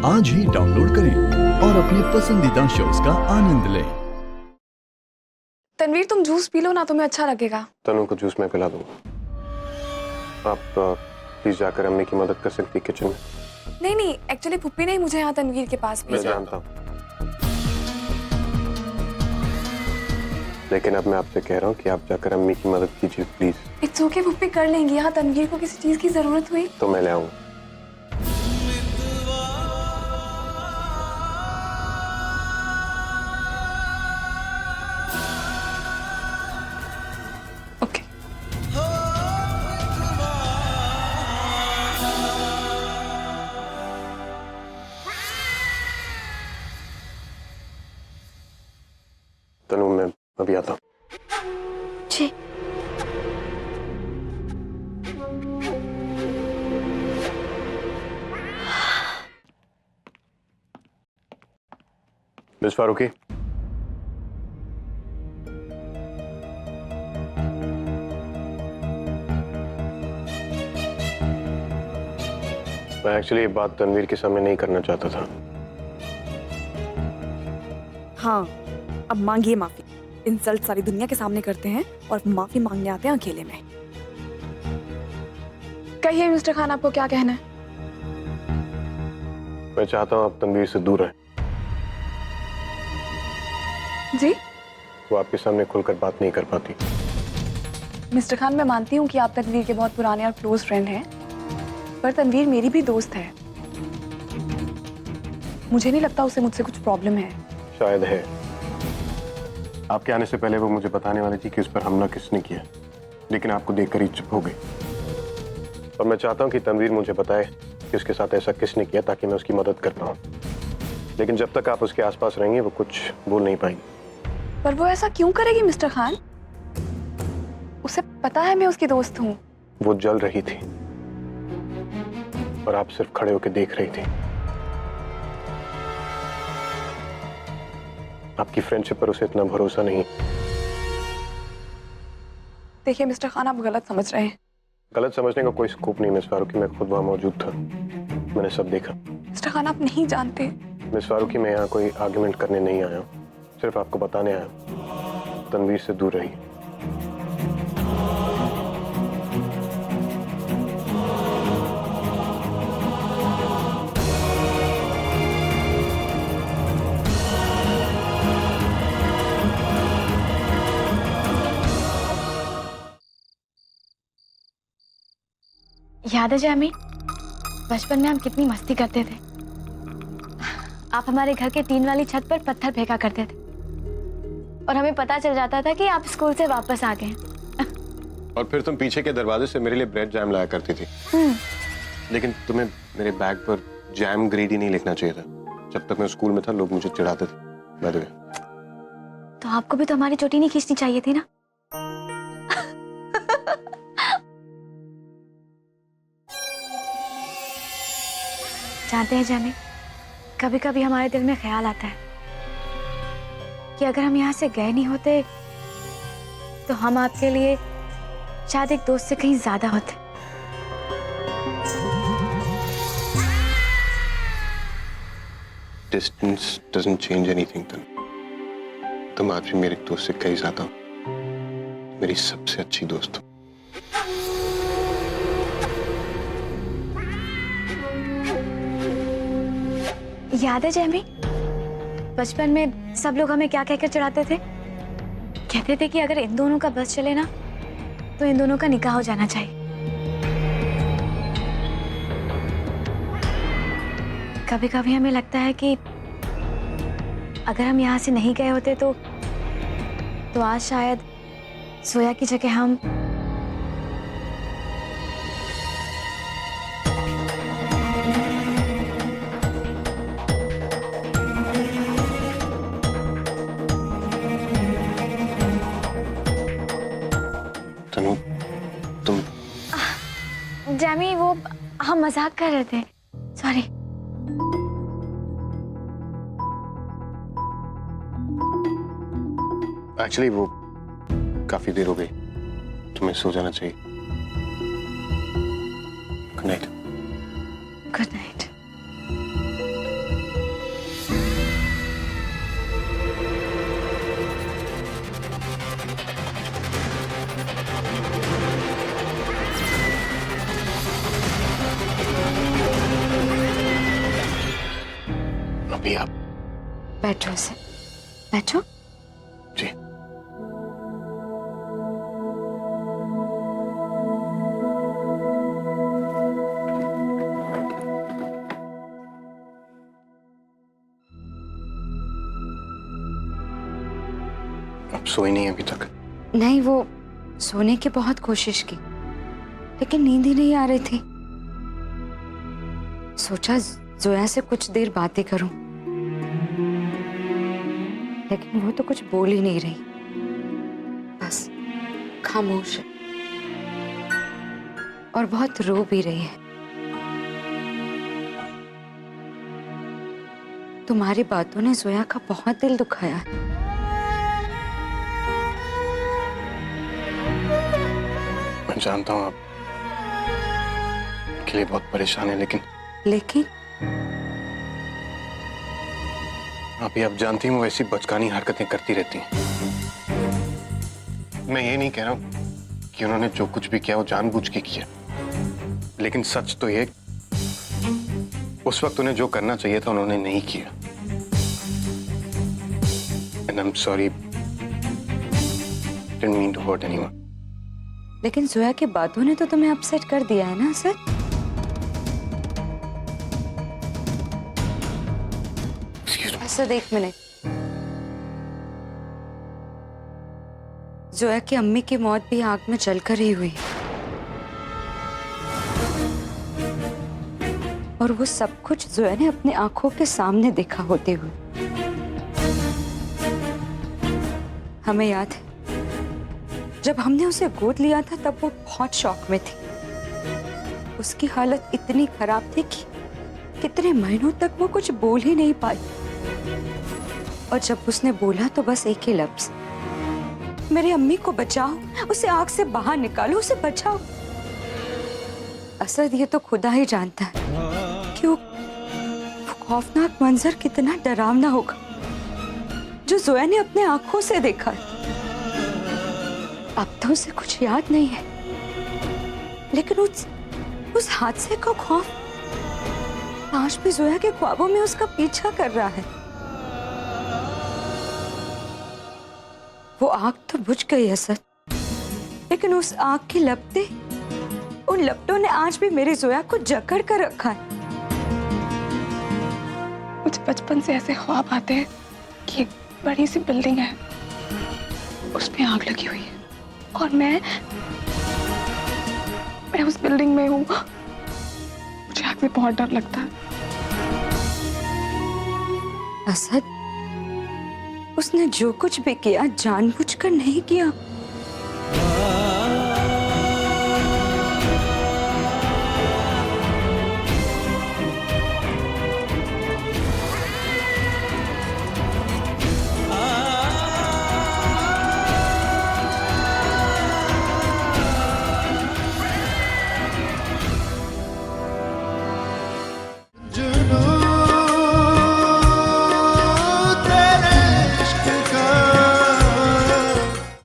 आज ही डाउनलोड करें और अपने पसंदीदा शोज का आनंद लें। तनवीर, तुम जूस पी लो ना, तुम्हें अच्छा लगेगा। तनु को जूस मैं पिला दूंगा। आप प्लीज जाकर अम्मी की मदद कर सकती है किचन में। नहीं नहीं, एक्चुअली पुप्पी ने ही मुझे यहाँ तनवीर के पास मैं भेजा। जानता हूँ, लेकिन अब मैं आपसे कह रहा हूँ कि आप जाकर अम्मी की मदद कीजिए प्लीज। इट्स ओके, पुप्पी कर लेंगी। यहाँ तनवीर को किसी चीज की जरूरत हुई तो मैं ले आऊंगा। ओके। तनु मैं अभी आता हूँ। जी। मिस फारूकी, मैं एक्चुअली ये बात तनवीर के सामने नहीं करना चाहता था। हाँ, अब मांगिए माफी। इंसल्ट सारी दुनिया के सामने करते हैं और माफी मांगने आते हैं अकेले में। कहिए मिस्टर खान, आपको क्या कहना है? मैं चाहता हूँ आप तनवीर से दूर रहें। जी वो आपके सामने खुलकर बात नहीं कर पाती। मिस्टर खान, मैं मानती हूँ कि आप तनवीर के बहुत पुराने और क्लोज फ्रेंड हैं, पर तनवीर मेरी भी दोस्त है। मुझे नहीं लगता उसे मुझसे कुछ प्रॉब्लम है। शायद है। आपके आने से पहले वो मुझे बताने वाली थी कि उस पर हमला किसने किया, लेकिन आपको देखकर ही चुप हो गई। और मैं चाहता हूँ कि तनवीर मुझे बताए कि उसके साथ ऐसा किसने किया, ताकि मैं उसकी मदद कर पाऊँ। लेकिन जब तक आप उसके आसपास रहेंगे वो कुछ बोल नहीं पाएंगी। पर वो ऐसा क्यों करेगी मिस्टर खान? उसे पता है मैं उसकी दोस्त हूँ। वो जल रही थी और आप सिर्फ खड़े होकर देख रही थी। आपकी फ्रेंडशिप पर उसे इतना भरोसा नहीं। देखिए मिस्टर खान, आप गलत समझ रहे हैं। गलत समझने का कोई स्कोप नहीं मिस फारूकी, मैं खुद वहां मौजूद था, मैंने सब देखा। मिस्टर खान, आप नहीं जानते। मिस फारूकी, मैं यहाँ कोई आर्गुमेंट करने नहीं आया हूँ, सिर्फ आपको बताने आया हूँ तनवीर से दूर रहिए। याद है जैमी, बचपन में हम कितनी मस्ती करते थे। आप हमारे घर के टीन वाली छत पर पत्थर फेंका करते थे और हमें पता चल जाता था कि आप स्कूल से वापस आ गए। और फिर तुम पीछे के दरवाजे से मेरे लिए ब्रेड जैम लाया करती थी। लेकिन तुम्हें मेरे बैग पर जैम ग्रेडी नहीं लिखना चाहिए था। जब तक मैं स्कूल में था लोग मुझे चिढ़ाते थे। बाय द वे, तो आपको भी तो हमारी चोटी नहीं खींचनी चाहिए थी ना। जानते हैं जैमी, कभी कभी हमारे दिल में ख्याल आता है कि अगर हम यहाँ से गए नहीं होते तो हम आपके लिए शायद एक दोस्त से कहीं ज्यादा होते। Distance doesn't change anything. तुम आज भी मेरे दोस्त से कहीं ज्यादा हो, मेरी सबसे अच्छी दोस्त हो। याद है जैमी, बचपन में सब लोग हमें क्या कहकर चिढ़ाते थे? कहते थे कि अगर इन दोनों का बस चले ना तो इन दोनों का निकाह हो जाना चाहिए। कभी कभी हमें लगता है कि अगर हम यहाँ से नहीं गए होते तो आज शायद सोया की जगह हम तनु, तुम जैमी, वो हम मजाक कर रहे थे, सॉरी। एक्चुअली वो काफी देर हो गई, तुम्हें सो जाना चाहिए। Good night. Good night. अभी आप बैठो से, बैठो। जी। आप सोई नहीं अभी तक? नहीं, वो सोने की बहुत कोशिश की लेकिन नींद ही नहीं आ रही थी। सोचा जोया से कुछ देर बातें करूं, लेकिन वो तो कुछ बोल ही नहीं रही, बस खामोश है और बहुत रो भी रही है। तुम्हारी बातों ने जोया का बहुत दिल दुखाया है। मैं जानता हूं आप के लिए बहुत परेशान है, लेकिन आप जानती हैं वो ऐसी बचकानी हरकतें करती रहती हैं। मैं ये नहीं कह रहा हूं कि उन्होंने जो कुछ भी किया वो जानबूझ के किया, लेकिन सच तो ये उस वक्त उन्हें जो करना चाहिए था उन्होंने नहीं किया। And I'm sorry, didn't mean to hurt anyone. लेकिन जोया की बातों ने तो तुम्हें अपसेट कर दिया है ना सर? सर एक मिनट, जोया की अम्मी की मौत भी आग में जलकर ही हुई और वो सब कुछ जोया ने अपनी आंखों के सामने देखा होते हुए। हमें याद है जब हमने उसे गोद लिया था तब वो बहुत शॉक में थी। उसकी हालत इतनी खराब थी कि कितने महीनों तक वो कुछ बोल ही नहीं पाई, और जब उसने बोला तो बस एक ही लफ्ज, मेरी अम्मी को बचाओ, उसे आग से बाहर निकालो, उसे बचाओ। असद ये तो खुदा ही जानता है कि वो खौफनाक मंजर कितना डरावना होगा जो जोया ने अपने आंखों से देखा है। अब तो उसे कुछ याद नहीं है, लेकिन उस हादसे का खौफ आज भी जोया के ख्वाबों में उसका पीछा कर रहा है। वो आग तो बुझ गई है सर, लेकिन उस आग की लपटें, उन लपटों ने आज भी मेरी जोया को जकड़ कर रखा है। मुझे बचपन से ऐसे ख्वाब आते हैं कि एक बड़ी सी बिल्डिंग है, उसमें आग लगी हुई है और मैं उस बिल्डिंग में हूँ। मुझे आग में बहुत डर लगता है। असद, उसने जो कुछ भी किया जानबूझकर नहीं किया।